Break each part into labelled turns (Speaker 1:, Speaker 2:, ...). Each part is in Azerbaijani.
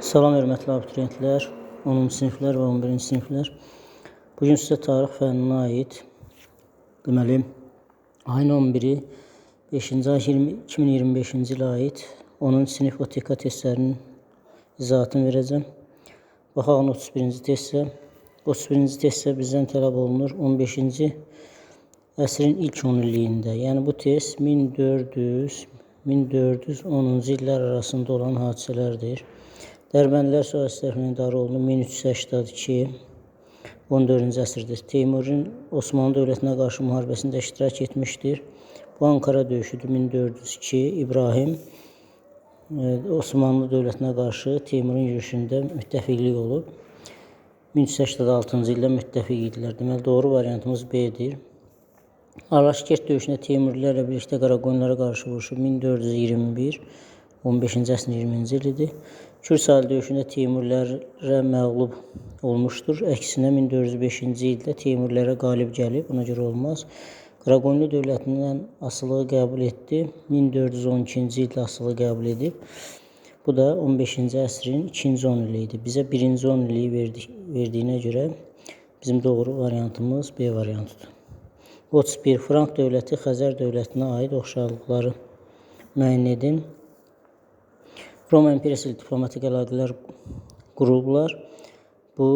Speaker 1: Salam hörmətli abituriyentlər, 10-cu siniflər və 11-ci siniflər. Bugün sizə tarix fənninə aid, deməli, ayın 11-i 5-ci ay 2025-ci ilə aid 10-cu sinif OTK testlərinin izahatını verəcəm. Baxaq 31-ci testsə. 31-ci testsə bizdən tələb olunur 15-ci əsrin ilk 10 illiyində. Yəni bu test 1400-1410-cu illər arasında olan hadisələrdir. Dərbəndilər sülaləsi tərəfindən idarə olunub 1382, 14-cü əsrdə Teymurun Osmanlı dövlətinə qarşı müharibəsində iştirak etmişdir. Bu Ankara döyüşüdür 1402. İbrahim Osmanlı dövlətinə qarşı Teymurun yürüşündə müttəfiqlik olub. 1386-cı ildə müttəfiq idilər. Deməli, doğru variantımız B-dir. Alaşkert döyüşündə Teymurilərlə birlikdə Qaraqoyunlara qarşı vuruşub 1421, 15-ci əsrin 20-ci ilidir. Kür sahil döyüşündə Teymurilərə məğlub olmuşdur. Əksinə 1405-ci ildə Teymurilərə qalib gəlib, ona görə olmaz. Qaraqoyunlu dövlətindən asılığı qəbul etdi. 1412-ci ildə asılığı qəbul edib. Bu da 15-ci əsrin 2-ci 10 ili idi. Bizə 1-ci 10 iliyi verdiyinə görə bizim doğru variantımız B variantıdır. 31. Frank dövləti Xəzər dövlətinə aid oxşarlıqları müəyyən edin. Roma İmperiyası ilə diplomatik əlaqələr qurublar. Bu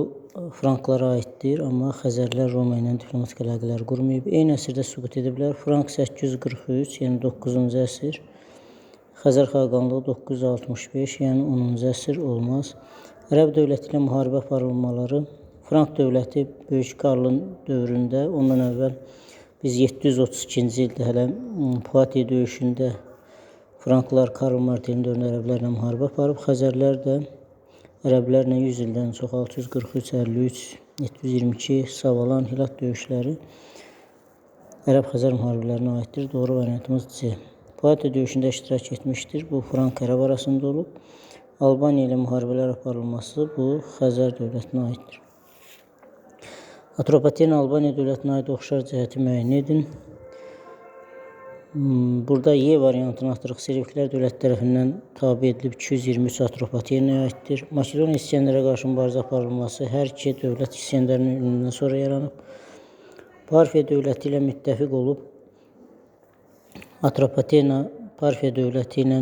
Speaker 1: Franklara aiddir, amma Xəzərlər Roma ilə diplomatik əlaqələr qurmayıb. Eyni əsrdə süqut ediblər. Frank 843, yəni 9-cu əsr. Xəzər xaqanlığı 965, yəni 10-cu əsr olmaz. Ərəb dövləti ilə müharibə aparılmaları. Frank dövləti Böyük Karlın dövründə, ondan əvvəl biz 732-ci ildə hələ Poitiers döyüşündə Franklar Karl Martelin dövründə ərəblərlə müharibə aparıb. Xəzərlər də ərəblərlə 100 ildən çox 643, 53, 722, Savalan, Hilat döyüşləri Ərəb-Xəzər müharibələrinə aiddir. Doğru variantımız C. Poitiers döyüşündə iştirak etmişdir. Bu Frank-Ərəb arasında olub. Albaniya ilə müharibələr aparılması bu Xəzər dövlətinə aiddir. Atropatena Albaniya dövlətinə aid oxşar cəhəti müəyyən edin. Burada Y variantını atırıq. Selevkilər dövləti tərəfindən tabi edilib 223 Atropatenaya aiddir. Makedoniya İsgəndərə qarşı mübarizə aparılması hər iki dövlət İsgəndərin ölümündən sonra yaranıb. Parfiya dövləti ilə müttəfiq olub. Atropatena Parfiya dövləti ilə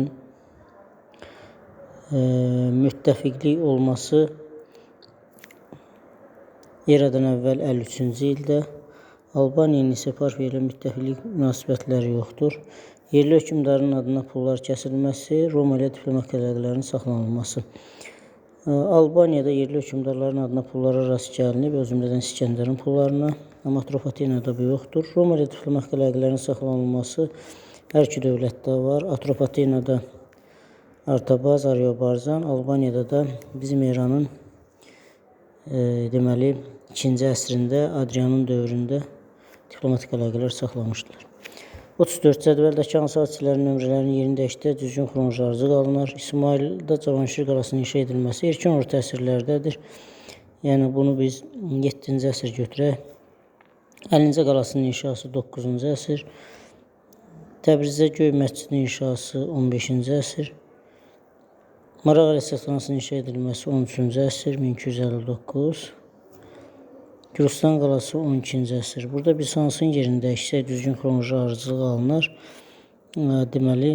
Speaker 1: müttəfiqlik olması eradan əvvəl 53-cü ildə. Albaniyanın isə Parfiya ilə müttəfiqlik münasibətləri yoxdur. Yerli hökmdarın adına pullar kəsilməsi, Roma ilə diplomatik əlaqələrin saxlanılması. Albaniyada yerli hökmdarların adına pullara rast gəlinib, o cümlədən İsgəndərin pullarına, amma Atropatenada bu yoxdur. Roma ilə diplomatik əlaqələrin saxlanılması hər iki dövlətdə var. Atropatenada Artabaz, Ariobarzan, Albaniyada da bizim eranın deməli 2-ci əsrində Adrianın dövründə diplomatik əlaqələr saxlamışdılar. 34. Cədvəldəki hansı hadisələrin nömrələrinin yerini dəyişdə düzgün xronoloji ardıcıl alınır. İsmaildə Cavanşir qalasının inşa edilməsi erkən orta əsrlərdədir. Yəni bunu biz 7-ci əsr götürək. Əlincə qalasının inşası 9-cu əsr. Təbrizdə Göy məscidinin inşası 15-ci əsr. Maraq Rəsədxanasının inşa edilməsi 13-cü əsr 1259. Gürcüstan qalası 12-ci əsr. Burada biz hansının yerini dəyişsək düzgün xronoloji ardıcılıq alınır. Deməli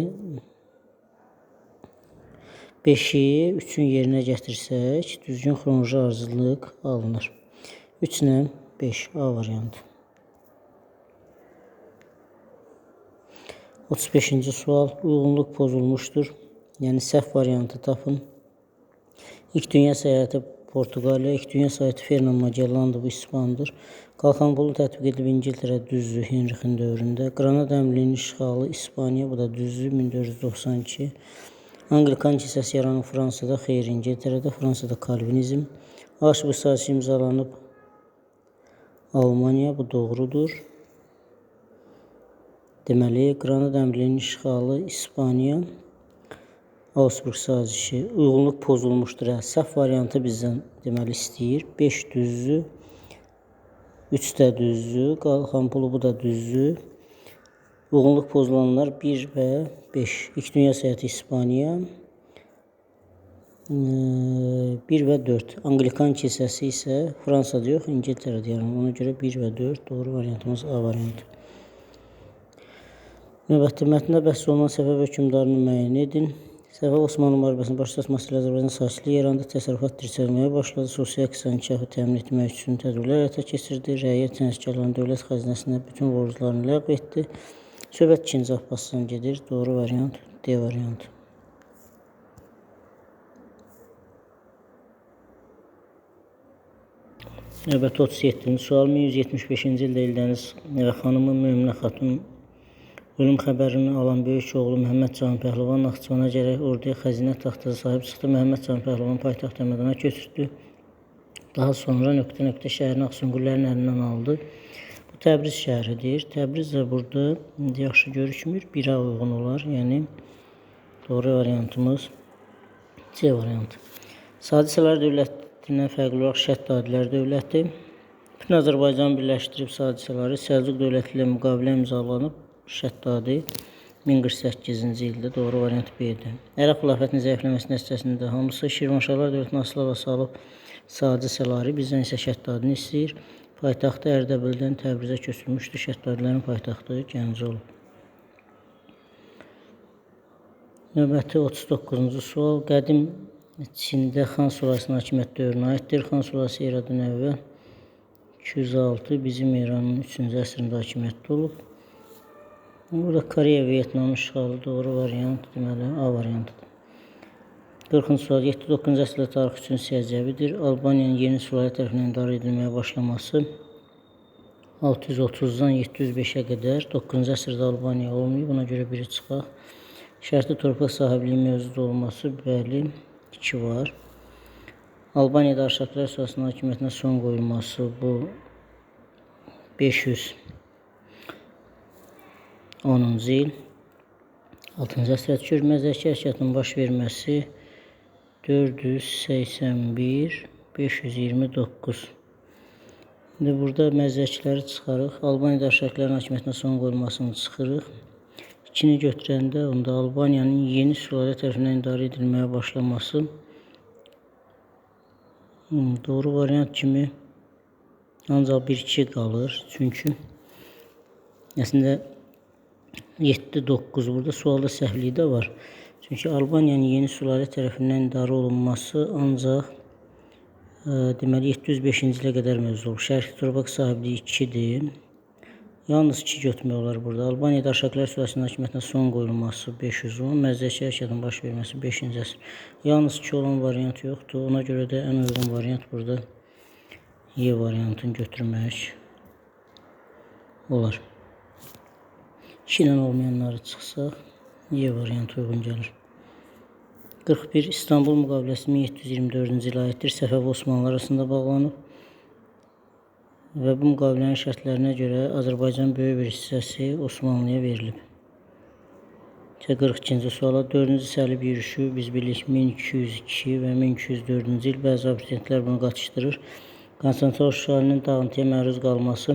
Speaker 1: 5-i 3-ün yerinə gətirsək düzgün xronoloji ardıcıllıq alınır. 3 ilə 5 A variantı. 35-ci sual. Uyğunluq pozulmuşdur. Yəni səhv variantı tapın. İlk dünya səyahəti Portuqaliya, ilk dünya səyahəti Fernand Magellandır, bu İspandır. Qalxanpolu tətbiq edilib İngiltərə düzdür Henrixin dövründə. Qranada əmrliyinin işğalı İspaniya, bu da düzdür 1492. Anglikan kilsəsi yaranıb Fransada, xeyr İngiltərədə, Fransada Kalvinizm. Auschwitz sazişi imzalanıb Almaniya, bu doğrudur. Deməli, Qranada əmrliyinin işğalı İspaniya. Augsburg sazişi, uyğunluq pozulmuşdur. Səhv variantı bizdən deməli istəyir. 5 düzdür, 3 də düzdür, qalxanpolu bu da düzdür. Uyğunluq pozulanlar 1 və 5. İlk dünya səyahəti İspaniya, 2 dünya səyahəti Fransa, 3 dünya səyahəti Almaniya, 4 düzdür, 5 də düzdür, qalxanpolu bu da düzdür. Uyğunluq pozulanlar 1 və 5. İlk dünya səyahəti İspaniya, 2 dünya səyahəti Fransa, 3 dünya səyahəti Almaniya, 1 və 4. Anglikan kilsəsi isə Fransada yox, İngiltərədə. Yəni ona görə 1 və 4 doğru variantımız A variantı. Növbəti mətndə bəhs olunan Səfəv hökmdarını müəyyən edin. Səfəv Osmanlı müharibəsinin baş tutması ilə Azərbaycan sakitlik yarandı, təsərrüfat dirçəlməyə başladı, sosial iqtisadi inkişafı təmin etmək üçün tədbirlər həyata keçirdi, rəiyyət sənətkarlarının dövlət xəzinəsinə bütün borclarını ləğv etdi. Söhbət 2-ci Abbasdan gedir. Doğru variant D variantı. Növbəti 37-ci sual. 1175-ci ildə Eldəniz və xanımı Möminə xatun ölüm xəbərini alan böyük oğlu Məhəmməd Can Pəhləvan Naxçıvana gərək orduya xəzinə taxtası sahib çıxdı. Məhəmməd Can Pəhləvan paytaxt Həmədana köçürdü. Daha sonra nöqtə-nöqtə şəhərini Ağsunqurların əlindən aldı. Bu Təbriz şəhəridir. Təbriz də burada yaxşı görükmür. 1-ə uyğun olar. Yəni doğru variantımız C variantı. Sadisələr dövlətindən fərqli olaraq Şəddadilər dövləti bütün Azərbaycanı birləşdirib sadisələri Səlcuq dövləti ilə müqavilə imzalanıb. Şəddadi 1048-ci ildə doğru variant B-dir. Ərəb xilafətinin zəifləməsi nəticəsində hamısı Şirvanşahlar dövlətinin asılı salıb sadisələri, bizdən isə Şəddadini istəyir. Paytaxtı Ərdəbildən Təbrizə köçürmüşdür. Şəddadilərin paytaxtı Gəncə olub. Növbəti 39-cu sual. Qədim Çində Xan Sulasının hakimiyyət dövrünə aiddir. Xan Sulası eradan əvvəl 206, bizim eranın 3-cü əsrində hakimiyyətdə olub. Burada Koreya Vyetnam işğalı doğru variant, deməli A variantıdır. 40-cı sual. 7-9-cu əsrdə tarix üçün səciyyəvidir. Albaniyanın yeni sülalə tərəfindən idarə edilməyə başlaması 630-dan 705-ə qədər 9-cu əsrdə Albaniya olmayıb. Buna görə biri çıxaq. Şərti torpaq sahibliyi mövcud olması, bəli, 2 var. Albaniyada Arşakilər sülasının hakimiyyətinə son qoyulması, bu 510-cu il 6-cı əsrə düşür. Məzdəki hərəkatının baş verməsi 481 529. İndi burada məzdəkiləri çıxarıq. Albaniyada Arşaklərin hakimiyyətinə son qoyulmasını çıxırıq. 2-ni götürəndə onda Albaniyanın yeni sülalə tərəfindən idarə edilməyə başlaması doğru variant kimi ancaq 1-2 qalır. Çünki əslində 7-9 burada sualda səhvliyi də var. Çünki Albaniyanın yeni sülalə tərəfindən idarə olunması ancaq deməli 705-ci ilə qədər mövcud olub. Şərqi torpaq sahibliyi 2-dir. Yalnız 2 götürmək olar burada. Albaniyada Arşakilər sülasının hakimiyyətinə son qoyulması 510, məzdəki hərəkatın baş verməsi 5-ci əsr. Yalnız 2 olan variant yoxdur. Ona görə də ən uyğun variant burada Y variantını götürmək olar. 2 ilə olmayanları çıxsaq Y variantı uyğun gəlir. 41. İstanbul müqaviləsi 1724-cü ilə aiddir. Səfəv Osmanlılar arasında bağlanıb. Və bu müqavilənin şərtlərinə görə Azərbaycan böyük bir hissəsi Osmanlıya verilib. 42-ci suala 4-cü səlib yürüşü biz bilirik 1202 və 1204-cü il bəzi abituriyentlər bunu qatışdırır. Konstantinople şəhərinin dağıntıya məruz qalması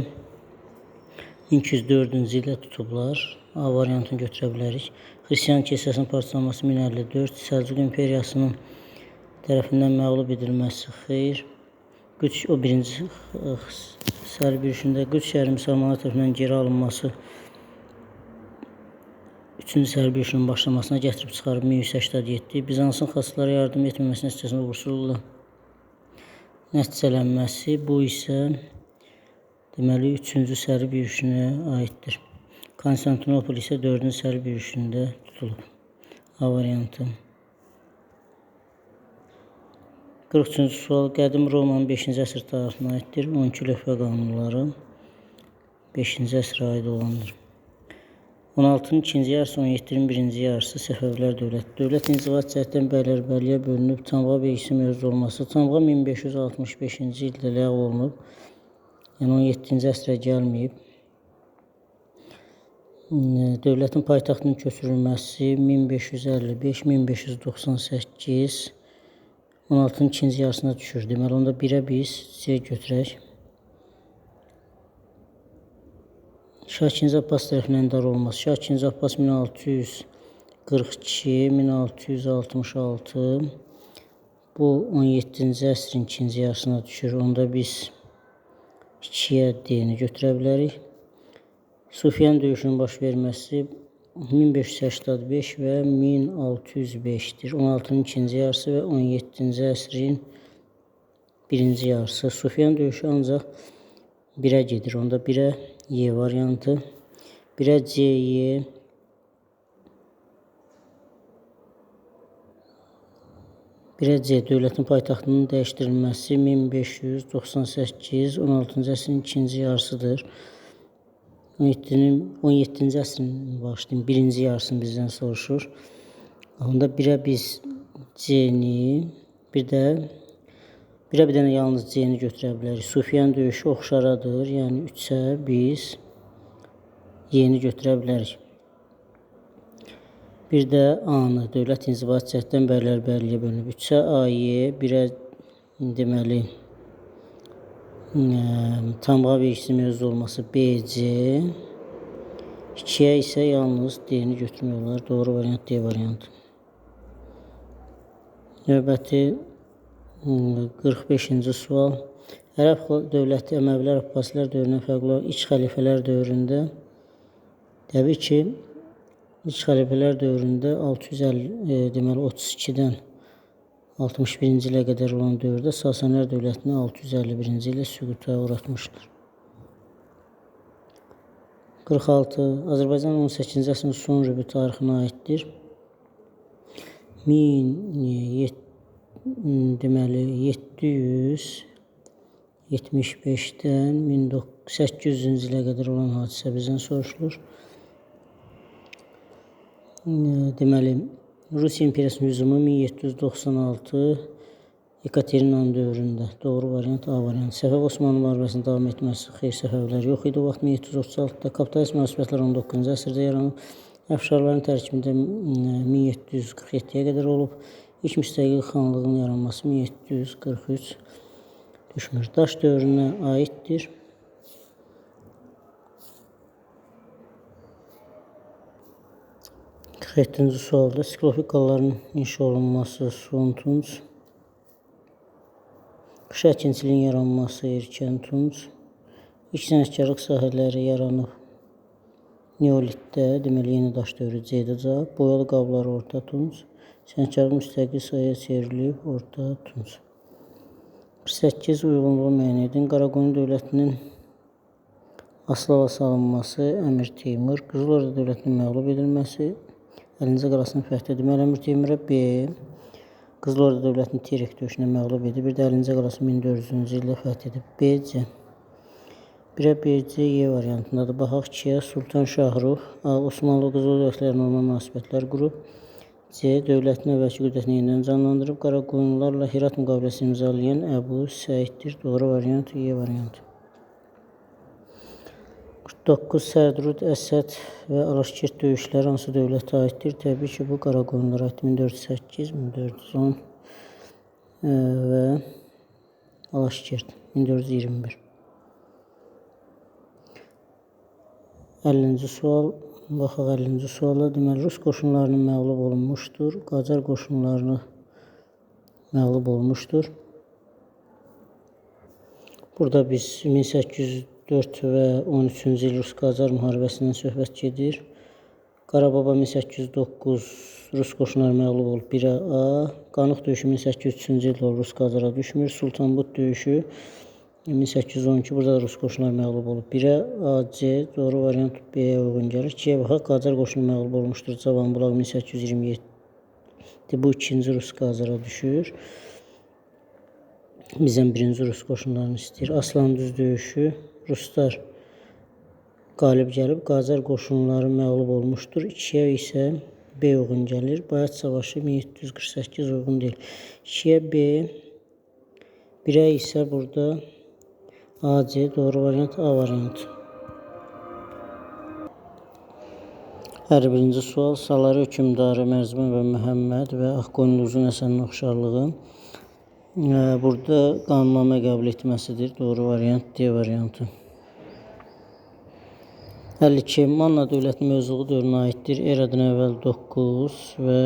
Speaker 1: 1204-cü ilə tutublar. A variantını götürə bilərik. Xristian kilsəsinin parçalanması 1054, Səlcuq imperiyasının tərəfindən məğlub edilməsi xeyr. O birinci səlib yürüşündə Qüds şəhəri müsəlmanlar tərəfindən geri alınması 3-cü səlib yürüşünün başlamasına gətirib çıxarıb 1187. Bizansın xaçlara yardım etməməsi nəticəsində uğursuzluqla nəticələnməsi, bu isə deməli 3-cü səlib yürüşünə aiddir. Konstantinopol isə 4-cü səlib yürüşündə tutulub. A variantı. 43-cü sual. Qədim Romanın 5-ci əsr tarixinə aiddir. 12 lövhə qanunları 5-ci əsrə aid olandır. 16-nın 2-ci yarısı, 17-nin 1-ci yarısı Səfəvilər dövləti. Dövlət inzibat cəhətdən bəylərbəliyə bölünüb, Tamğa beyisi mövcud olması. Tamğa 1565-ci ildə ləğv olunub. Yəni 17-ci əsrə gəlməyib. Dövlətin paytaxtının köçürülməsi 1555, 1598, 16-nın 2-ci yarısına düşür. Deməli, onda 1-ə biz C götürək. Şah II Abbas tərəfindən idarə olması. Şah II Abbas 1642, 1666, bu 17-ci əsrin ikinci yarısına düşür. Onda biz 2-yə D-ni götürə bilərik. Sufyan döyüşünün baş verməsi 1585 və 1605-dir. 16-nın ikinci yarısı və 17-ci əsrin birinci yarısı. Sufyan döyüşü ancaq 1-ə gedir. Onda 1-ə Y variantı. 1-ə C, Y. 1-ə C dövlətin paytaxtının dəyişdirilməsi 1598, 16-cı əsrin ikinci yarısıdır. 17-ci əsrin başlayın, birinci yarısını bizdən soruşur. Onda 1-ə biz C-ni, bir dənə yalnız C-ni götürə bilərik. Sufyan döyüşü oxşaradır, yəni 3-ə biz Y-ni götürə bilərik. Bir də A-nı dövlət inzibati cəhətdən bərliyə bölünüb. 3-ə A-Y, 1-ə deməli tamğa vergisi mövzu olması B-C, 2-yə isə yalnız D-ni götürmək olar. Doğru variant D variantı. Növbəti 45-ci sual. Ərəb dövləti Əməvilər, Abbasilər dövründən fərqli olaraq iç xəlifələr dövründə, təbii ki, İlk xəlifələr dövründə 32-dən 61-ci ilə qədər olan dövrdə Sasanilər dövlətini 651-ci ilə süquta uğratmışdır. 46. Azərbaycan 18-ci əsrin son rübü tarixinə aiddir. 775-dən 1800-cü ilə qədər olan hadisə bizdən soruşulur. Deməli, Rusiya İmperiyasının hücumu 1796 Yekaterinanın dövründə. Doğru variant A variantı. Səfəv-Osmanlı müharibəsinin davam etməsi, xeyr, Səfəvlər yox idi. O vaxt 1736-da kapitalist münasibətlər 19-cu əsrdə yaranıb. Əfşarların tərkibində 1747-yə qədər olub. İlk müstəqil xanlığın yaranması 1743 düşmür. Daş dövrünə aiddir. 47-ci sualda siklofik qalların inşa olunması Son Tunc, qış əkinçiliyin yaranması Erkən Tunc, ilk sənətkarlıq sahələri yaranıb Neolitdə, deməli yeni daş dövrü C-də cavab, boyalı qablar Orta Tunc, sənətkarlıq müstəqil sahəyə çevrilib Orta Tunc. 48 uyğunluğu müəyyən edin. Qaraqoyun dövlətinin Aslava salınması Əmir Teymur, Qızıl Orda dövlətinin məğlub edilməsi Əlincə qalasının fəthi. Deməli, Əmir Teymurə B, Qızıl Orda dövlətinin Terek döyüşünə məğlub edib. Bir də Əlincə qalası 1400-cü ildə fəth edib. B-C. 1-ə B-C, Y variantındadır. Baxaq 2-yə Sultan Şahrux, A, Osmanlı Qızıl dövlətləri normal münasibətlər qurub. C, dövlətin əvvəlki qüdrətini yenidən canlandırıb. Qaraqoyunlularla Herat müqaviləsi imzalayan Əbu Səiddir. Doğru variant Y variantı. 49. Sərdərud, Əsəd və Alaşkert döyüşləri hansı dövlətə aiddir? Təbii ki, bu Qaraqoyunlara aiddir. 1408, 1410 və Alaşkert 1421. 50-ci sual. Baxaq 50-ci suala. Deməli, Rus qoşunlarının məğlub olunmuşdur. Qacar qoşunlarını məğlub olmuşdur. Burada biz 1804 və 13-cü il Rus-Qacar müharibəsindən söhbət gedir. Qarababa 1809 Rus qoşunları məğlub olub 1-ə A. Qanıq döyüşü 1803-cü ildə olub Rus-Qacara düşmür. Sultanbud döyüşü 1812 burada Rus qoşunları məğlub olub 1-ə A, C. Doğru variant B-yə uyğun gəlir. 2-yə baxaq. Qacar qoşunu məğlub olmuşdur. Cavanbulaq 1827. Bu ikinci Rus-Qacara düşür. Bizdən birinci Rus qoşunlarını istəyir. Aslandüz döyüşü Ruslar qalib gəlib, Qacar qoşunları məğlub olmuşdur. 2-yə isə B uyğun gəlir. Bayat savaşı 1748 uyğun deyil. 2-yə B, 1-ə isə burada A, C. Doğru variant A variantı. 51-ci sual. Salari hökmdarı Mərzban və Məhəmməd və Ağqoyunlu Uzun Həsənin oxşarlığı burada qanunnamə qəbul etməsidir. Doğru variant D variantı. 52. Manna dövlətinin mövzuğu dövrünə aiddir. Eradan əvvəl 9 və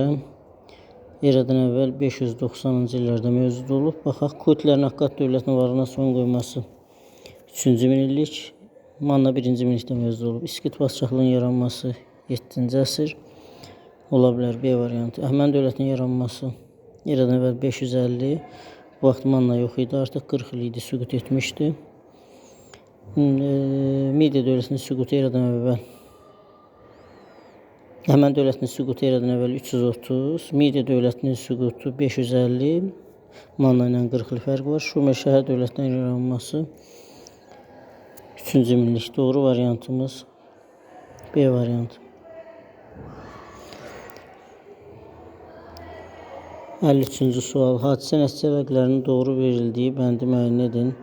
Speaker 1: Eradan əvvəl 590-cı illərdə mövcud olub. Baxaq, Kutlərin Akkad dövlətinin varlığına son qoyması 3-cü minillik, Manna 1-ci minillikdə mövcud olub. İskit padşahlığının yaranması 7-ci əsr ola bilər, B variantı. Əhəməni dövlətinin yaranması eradan əvvəl 550, bu vaxt Manna yox idi, artıq 40 il idi, süqut etmişdi. Midiya dövlətinin süqutu eradan əvvəl Əhəməni dövlətinin süqutu eradan əvvəl 330, Midiya dövlətinin süqutu 550, Manna ilə 40 il fərq var. Şumer şəhər dövlətinin yaranması 3-cü minillik, doğru variantımız B variantı. 53-cü sual. Hadisə nəticə əlaqələrinin doğru verildiyi bəndi müəyyən edin.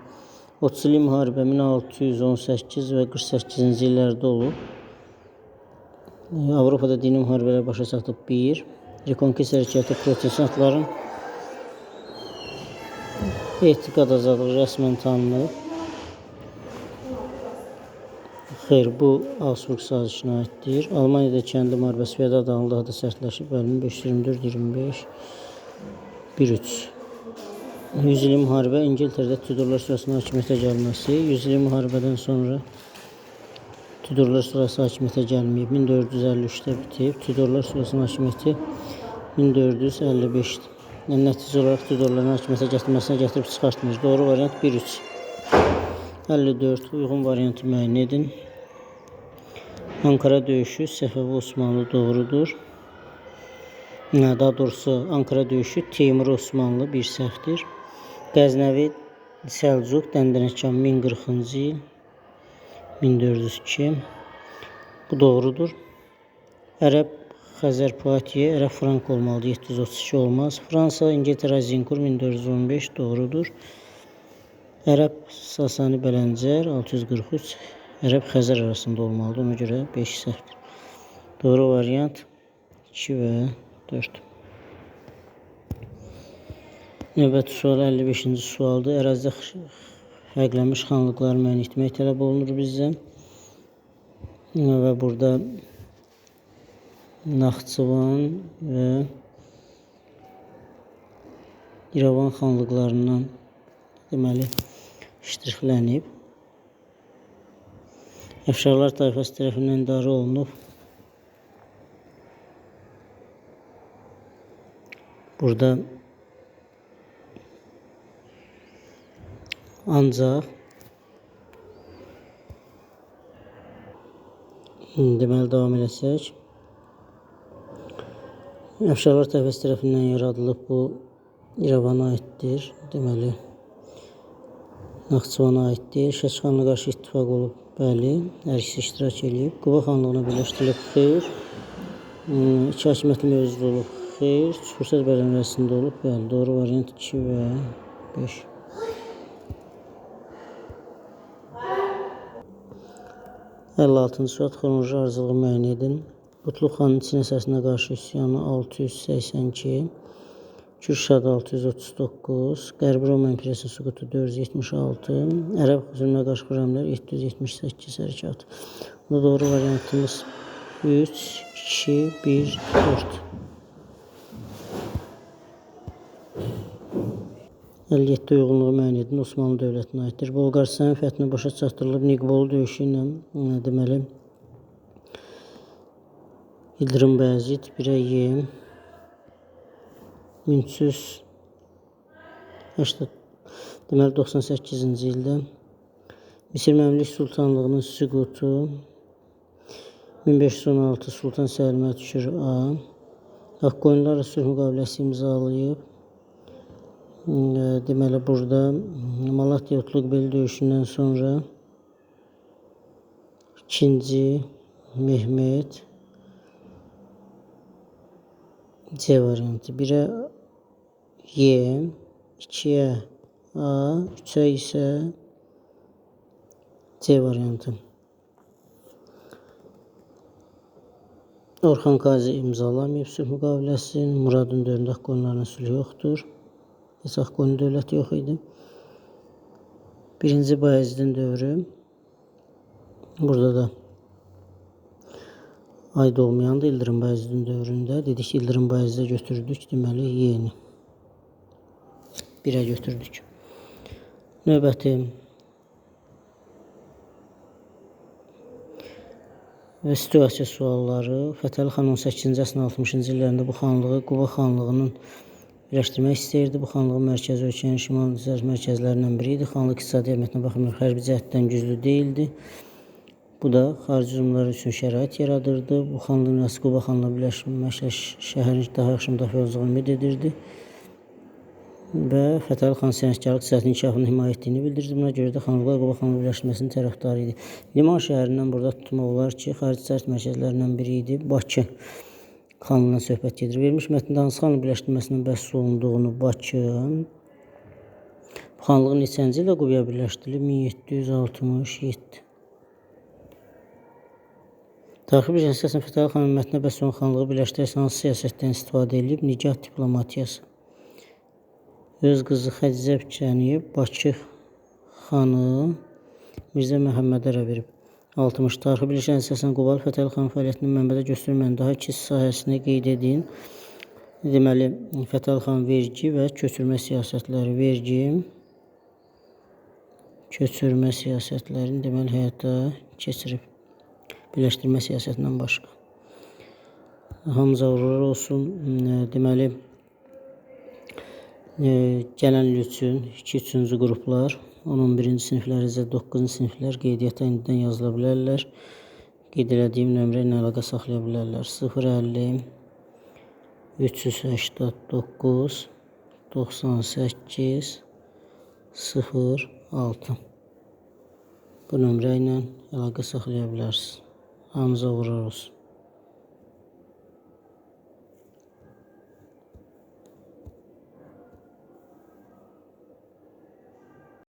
Speaker 1: 30 illik müharibə 1618 və 48-ci illərdə olub. Avropada dini müharibələr başa çatıb 1. Rekonkist hərəkatı protestantların etiqad azadlığı rəsmən tanınıb. Xeyr, bu Augsburg sazişinə aiddir. Almaniyada kəndi müharibəsi fiyadal adamı daha da sərtləşib. Bölümü 524-25 1-3. 100 illik müharibə İngiltərədə Tudorlar sırasının hakimiyyətə gəlməsi. 100 illik müharibədən sonra Tudorlar sırası hakimiyyətə gəlməyib. 1453-də bitib. Tudorlar sırasının hakimiyyəti 1455-dir. Yəni, nəticə olaraq Tudorların hakimiyyətə gətirməsinə gətirib çıxartmır. Doğru variant 1-3. 54. Uyğun variantı müəyyən edin. Ankara döyüşü Səfəvi Osmanlı doğrudur. Daha doğrusu Ankara döyüşü Teymur Osmanlı bir səhvdir. Qəznəvi Səlcuq Dəndənəkan 1040-cı il 1402. Bu doğrudur. Ərəb Xəzər Poitiye, Ərəb Frank olmalıdır, 732 olmaz. Fransa İngiltərə Zinkur 1415 doğrudur. Ərəb Sasani Bələncər 643, Ərəb Xəzər arasında olmalıdır, ona görə 5 səhvdir. Doğru variant 2 və 4. Növbəti sual 55-ci sualdır. Ərazidə fərqlənmiş xanlıqları müəyyən etmək tələb olunur bizdən. Və burada Naxçıvan və İrəvan xanlıqlarından deməli ştrixlənib. Əfşarlar tayfası tərəfindən idarə olunub. Burada ancaq deməli davam eləsək, Əfşarlar tayfası tərəfindən yaradılıb, bu İrəvana aiddir, deməli Naxçıvana aiddir. Şəki xanlığa qarşı ittifaq olub, bəli, hər ikisi iştirak edib. Quba xanlığına birləşdirilib, xeyr. İki hakimiyyətli mövcud olub, xeyr. Çukursaz bələdiyəsində olub, bəli, doğru variant 2 və 5. Əlli-altıncı sual, xronoloji ardıcılığı müəyyən edin. Qutluq xanın Çin əsəsinə qarşı üsyanı 682, Kürşad 639, Qərbi Roma İmperiyasının süqutu 476, Ərəb zülmünə qarşı xürrəmlər 778 hərəkatı. Bunda doğru variantımız 3, 2, 1, 4. 57 uyğunluğu müəyyən edin, Osmanlı dövlətinə aiddir. Bolqarıstanın fəthini başa çatdırılıb, Niqbolu döyüşü ilə deməli İldırım Bəyazid 1-ə Y, 98-ci ildə Misir Məmlük Sultanlığının süqutu 1516 Sultan Səlimə düşür A, Haqqonilarla sülh müqaviləsi imzalayıb. Deməli burada Malatya Otlukbeli döyüşündən sonra 2-ci Mehmet C variantı. 1-ə Y, 2-yə A, 3-ə isə C variantı. Orxan Qazi imzalamayıb sülh müqaviləsini. Muradın dövründə Haqqonilarla sülh yoxdur. Heç Haqqoni dövləti yox idi. 1-ci Bayezidin dövrü. Burada da Aid olmayan da İldırım Bayezidin dövründə. Dedik ki, İldırım Bayezidə götürdük. Deməli, yeni. 1'ə götürdük. Növbəti və situasiya sualları. Fətəli xan 18-ci əsrin 60-cı illərində bu xanlığı Quba xanlığının birləşdirmək istəyirdi. Bu xanlığın mərkəzi ölkənin şimal mərkəzlərindən biri idi. Xanlıq iqtisadi əhəmiyyətinə baxmayaraq hərbi cəhətdən güclü deyildi. Bu da xarici hücumlar üçün şərait yaradırdı. Bu xanlığın nümayəndəsi Quba xanlığı birləşməklə şəhərin daha yaxşı müdafiə olacağını ümid edirdi. Və Fətəli xan sənətkarlıq siyasətinin inkişafını himayə etdiyini bildirdi. Buna görə də xanlıqlar Quba xanlığı birləşməsinin tərəfdarı idi. Liman şəhərindən burada tutmaq olar ki, xarici siyasət mərkəzlərindən biri idi. Bakı xanlığından söhbət gedir. Verilmiş mətndə hansı xanlıq birləşdirməsindən bəhs olunduğunu Bakı bu xanlığın neçənci ildə Qubaya birləşdirilib? 1767. Tarixi bilginin əsasında Fətəli xanın mətnə bəhs olunan xanlığı birləşdirərək hansı siyasətdən istifadə edilib? Nigah diplomatiyası. Öz qızı Xədicə Bikəni Bakı xanı Mirzə Məhəmmədərə verib. 60. Tarixi bilginin əsasında Qubalı Fətəli xanın fəaliyyətinin mənbədə göstərilməyən daha iki sahəsini qeyd edin. Deməli, Fətəli xan vergi və köçürmə siyasətləri. Vergi, köçürmə siyasətlərini deməli həyata keçirib. Birləşdirmə siyasətindən başqa. Hamıza uğurlar olsun. Deməli, gələn il üçün 2-3-cü qruplar, 11-ci siniflər, 9-cu siniflər qeydiyyata indidən yazıla bilərlər. Qeyd elədiyim nömrə ilə əlaqə saxlaya bilərlər. 050 389 98 06. Bu nömrə ilə əlaqə saxlaya bilərsiniz. Hamıza uğurlar olsun.